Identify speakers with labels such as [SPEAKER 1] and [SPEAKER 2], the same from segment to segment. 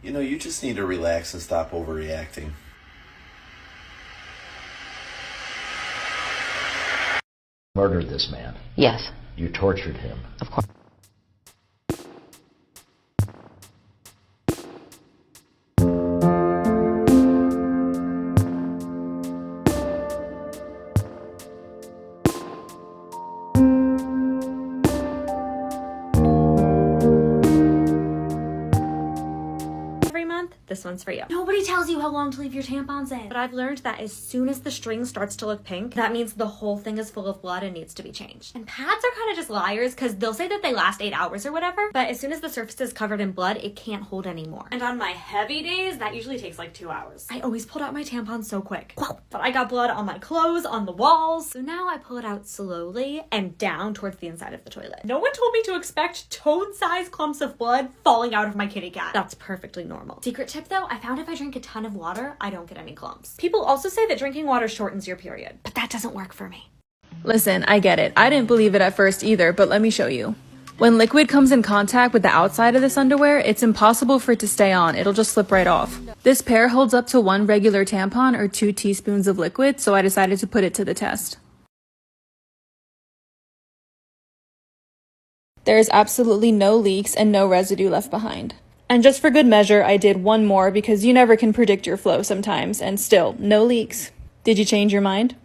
[SPEAKER 1] You know, you just need to relax and stop overreacting.
[SPEAKER 2] Murdered this man.
[SPEAKER 3] Yes,
[SPEAKER 2] You tortured him.
[SPEAKER 3] of course.
[SPEAKER 4] Every month, this one's for you. Nobody tells you how long to leave your tampons in, but I've learned that as soon as the string starts to look pink, that means the whole thing is full of blood and needs to be changed. And pads are kind of just liars because they'll say that they last 8 hours or whatever, but as soon as the surface is covered in blood, it can't hold anymore. And on my heavy days, that usually takes like 2 hours. I always pulled out my tampons so quick, but I got blood on my clothes, on the walls, so now I pull it out slowly and down towards the inside of the toilet. No one told me to expect toad-sized clumps of blood falling out of my kitty cat. That's perfectly normal. Secret tip though, I found if I drink a ton of water, I don't get any clumps. People also say that drinking water shortens your period, but that doesn't work for me.
[SPEAKER 5] Listen, I get it. I didn't believe it at first either, but let me show you. When liquid comes in contact with the outside of this underwear, it's impossible for it to stay on. It'll just slip right off. This pair holds up to 1 regular tampon or 2 teaspoons of liquid, so I decided to put it to the test. There is absolutely no leaks and no residue left behind. And just for good measure, I did 1 more because you never can predict your flow sometimes, and still, no leaks. Did you change your mind?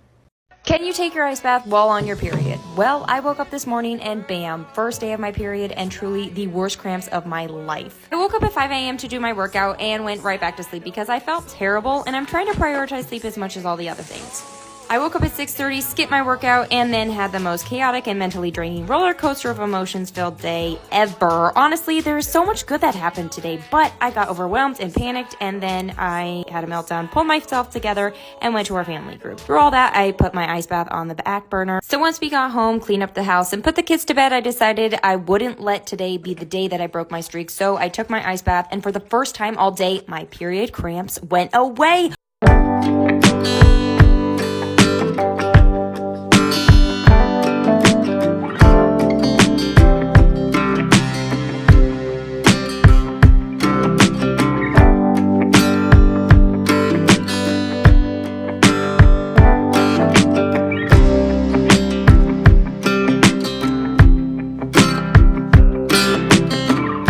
[SPEAKER 6] Can you take your ice bath while on your period? Well, I woke up this morning and bam, first day of my period and truly the worst cramps of my life. I woke up at 5 a.m. to do my workout and went right back to sleep because I felt terrible and I'm trying to prioritize sleep as much as all the other things. I woke up at 6:30, skipped my workout, and then had the most chaotic and mentally draining roller coaster of emotions filled day ever. Honestly, there is so much good that happened today, but I got overwhelmed and panicked, and then I had a meltdown, pulled myself together, and went to our family group. Through all that, I put my ice bath on the back burner. So once we got home, cleaned up the house, and put the kids to bed, I decided I wouldn't let today be the day that I broke my streak. So I took my ice bath, and for the first time all day, my period cramps went away.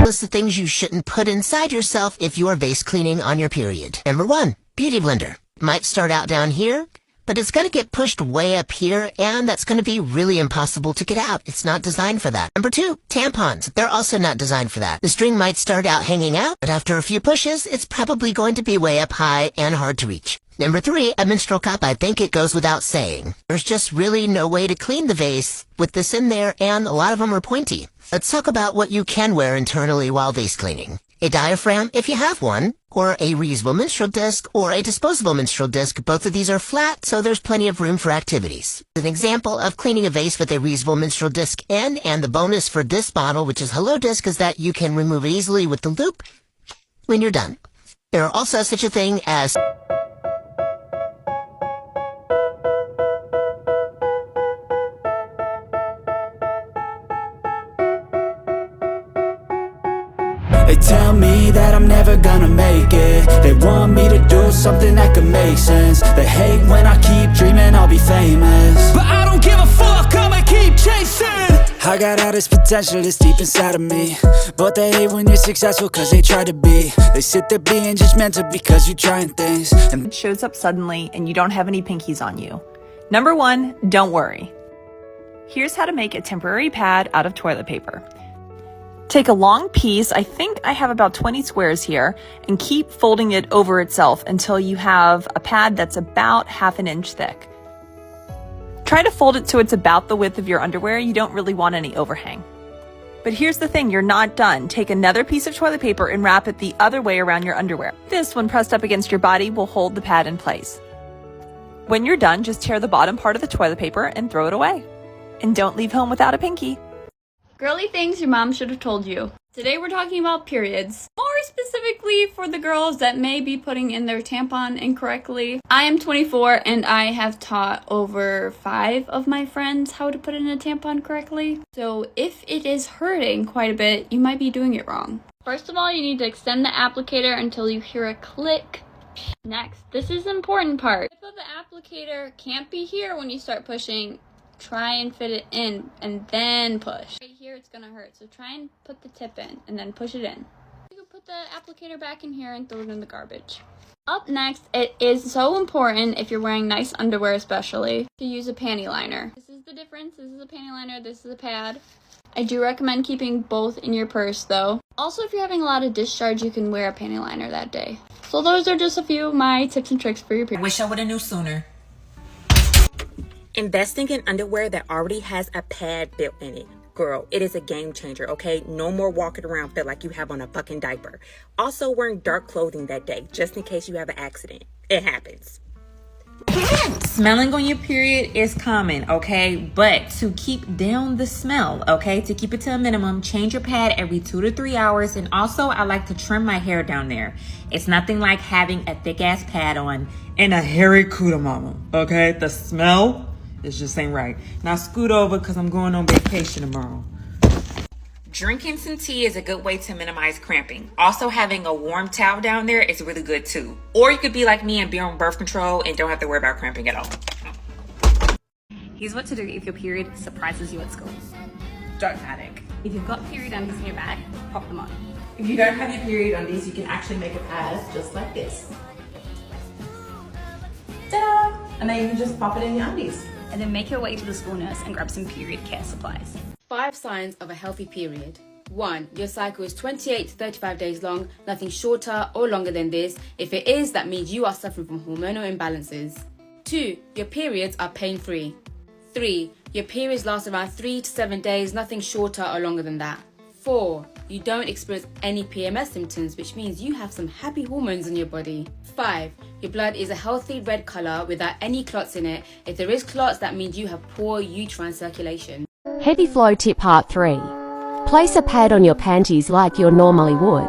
[SPEAKER 7] List the things you shouldn't put inside yourself if you are vase cleaning on your period. Number 1, beauty blender. Might start out down here, but it's going to get pushed way up here, and that's going to be really impossible to get out. It's not designed for that. Number 2, tampons. They're also not designed for that. The string might start out hanging out, but after a few pushes, it's probably going to be way up high and hard to reach. Number 3, a menstrual cup. I think it goes without saying. There's just really no way to clean the vase with this in there, and a lot of them are pointy. Let's talk about what you can wear internally while vase cleaning. A diaphragm, if you have one, or a reusable menstrual disc, or a disposable menstrual disc. Both of these are flat, so there's plenty of room for activities. An example of cleaning a vase with a reusable menstrual disc end, and the bonus for this bottle, which is Hello Disc, is that you can remove it easily with the loop when you're done. There are also such a thing as
[SPEAKER 8] They tell me that I'm never gonna make it. They want me to do something that could make sense. They hate when I keep dreaming I'll be famous, but I don't give a fuck, I'ma keep chasing. I got all this potential that's deep inside of me, but they hate when you're successful cause they try to be. They sit there being judgmental because you're trying things and
[SPEAKER 9] it shows up suddenly and you don't have any pinkies on you. Number 1, don't worry. Here's how to make a temporary pad out of toilet paper. Take a long piece, I think I have about 20 squares here, and keep folding it over itself until you have a pad that's about ½ an inch thick. Try to fold it so it's about the width of your underwear. You don't really want any overhang. But here's the thing, you're not done. Take another piece of toilet paper and wrap it the other way around your underwear. This, when pressed up against your body, will hold the pad in place. When you're done, just tear the bottom part of the toilet paper and throw it away. And don't leave home without a pinky.
[SPEAKER 10] Girly things your mom should have told you. Today we're talking about periods. More specifically for the girls that may be putting in their tampon incorrectly. I am 24 and I have taught over 5 of my friends how to put in a tampon correctly. So if it is hurting quite a bit, you might be doing it wrong. First of all, you need to extend the applicator until you hear a click. Next, this is the important part. The tip of the applicator can't be here when you start pushing. Try and fit it in and then push. Right here it's gonna hurt, so try and put the tip in and then push it in. You can put the applicator back in here and throw it in the garbage. Up next, it is so important, if you're wearing nice underwear especially, to use a panty liner. This is the difference. This is a panty liner, this is a pad. I do recommend keeping both in your purse though. Also, if you're having a lot of discharge, you can wear a panty liner that day. So those are just a few of my tips and tricks for your period.
[SPEAKER 3] Wish I would have knew sooner. Investing in underwear that already has a pad built in it. Girl, it is a game changer, okay? No more walking around feel like you have on a fucking diaper. Also wearing dark clothing that day, just in case you have an accident. It happens. Smelling on your period is common, okay? But to keep down the smell, okay? To keep it to a minimum, change your pad every 2 to 3 hours. And also, I like to trim my hair down there. It's nothing like having a thick-ass pad on and a hairy cooter mama, okay? The smell is just ain't right. Now scoot over because I'm going on vacation tomorrow. Drinking some tea is a good way to minimize cramping. Also, having a warm towel down there is really good too. Or you could be like me and be on birth control and don't have to worry about cramping at all.
[SPEAKER 11] Here's what to do if your period surprises you at school.
[SPEAKER 3] Don't panic.
[SPEAKER 11] If you've got period undies in your bag, pop them on.
[SPEAKER 12] If you don't have your period undies, you can actually make a pad just like this. Ta-da! And then you can just pop it in your undies.
[SPEAKER 11] And then make your way to the school nurse and grab some period care supplies.
[SPEAKER 13] 5 signs of a healthy period. 1. Your cycle is 28 to 35 days long, nothing shorter or longer than this. If it is, that means you are suffering from hormonal imbalances. 2. Your periods are pain-free. 3. Your periods last around 3 to 7 days, nothing shorter or longer than that. 4. You don't experience any PMS symptoms, which means you have some happy hormones in your body. 5. Your blood is a healthy red colour without any clots in it. If there is clots, that means you have poor uterine circulation.
[SPEAKER 14] Heavy flow tip part 3. Place a pad on your panties like you normally would.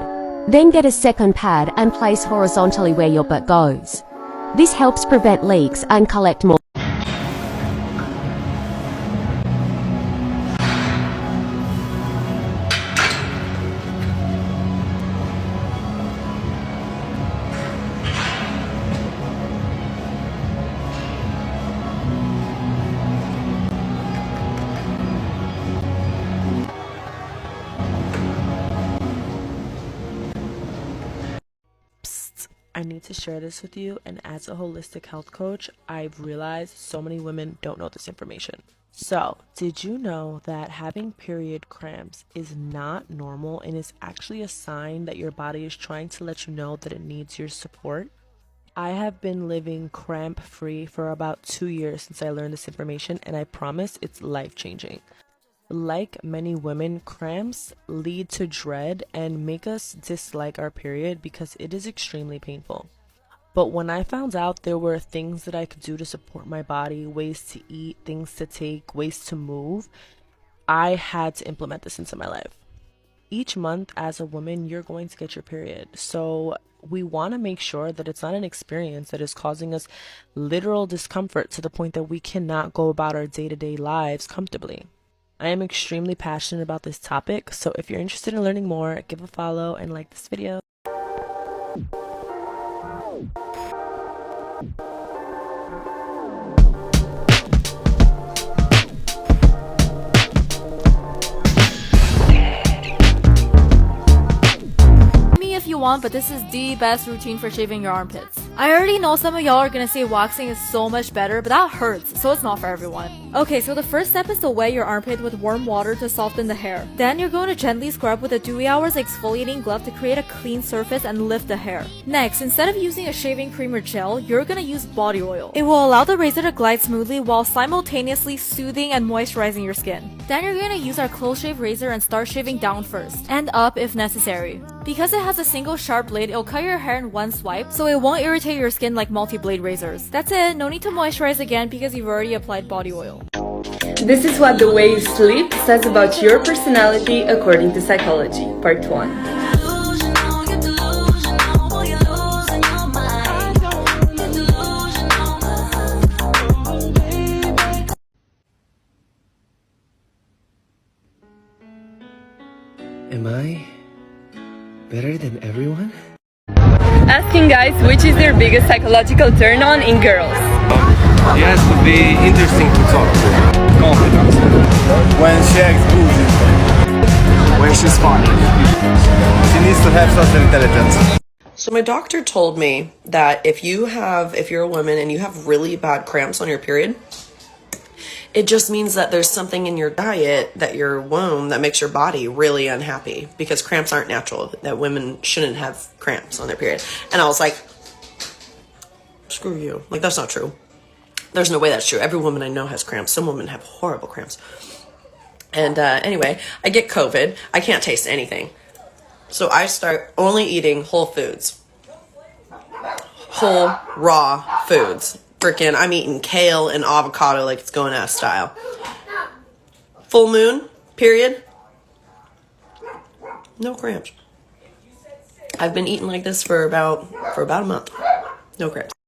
[SPEAKER 14] Then get a second pad and place horizontally where your butt goes. This helps prevent leaks and collect more.
[SPEAKER 15] I need to share this with you, and as a holistic health coach, I've realized so many women don't know this information. So, did you know that having period cramps is not normal and is actually a sign that your body is trying to let you know that it needs your support? I have been living cramp-free for about 2 years since I learned this information, and I promise it's life-changing. Like many women, cramps lead to dread and make us dislike our period because it is extremely painful. But when I found out there were things that I could do to support my body, ways to eat, things to take, ways to move, I had to implement this into my life. Each month as a woman, you're going to get your period. So we want to make sure that it's not an experience that is causing us literal discomfort to the point that we cannot go about our day-to-day lives comfortably. I am extremely passionate about this topic, so if you're interested in learning more, give a follow and like this video.
[SPEAKER 16] If you want, but this is the best routine for shaving your armpits. I already know some of y'all are gonna say waxing is so much better, but that hurts, so it's not for everyone. Okay, so the first step is to wet your armpit with warm water to soften the hair. Then you're going to gently scrub with a Dewy Hours exfoliating glove to create a clean surface and lift the hair. Next, instead of using a shaving cream or gel, you're gonna use body oil. It will allow the razor to glide smoothly while simultaneously soothing and moisturizing your skin. Then you're gonna use our close shave razor and start shaving down first, and up if necessary. Because it has a single sharp blade, it'll cut your hair in one swipe, so it won't irritate your skin like multi-blade razors. That's it, no need to moisturize again because you've already applied body oil.
[SPEAKER 17] This is what the way you sleep says about your personality according to psychology, part 1.
[SPEAKER 18] Am I Better than everyone?
[SPEAKER 17] Asking guys which is their biggest psychological turn on in girls.
[SPEAKER 18] It has to be interesting to talk to. Confidence.
[SPEAKER 1] When she acts bougie.
[SPEAKER 18] When she's funny.
[SPEAKER 1] She needs to have social intelligence.
[SPEAKER 19] So my doctor told me that if you're a woman and you have really bad cramps on your period, it just means that there's something in your diet, that your womb, that makes your body really unhappy, because cramps aren't natural, that women shouldn't have cramps on their period. And I was like, screw you. Like, that's not true. There's no way that's true. Every woman I know has cramps. Some women have horrible cramps. And anyway, I get COVID. I can't taste anything. So I start only eating whole foods. Whole, raw foods. Freaking, I'm eating kale and avocado like it's going out of style. Full moon, period. No cramps. I've been eating like this for about a month. No cramps.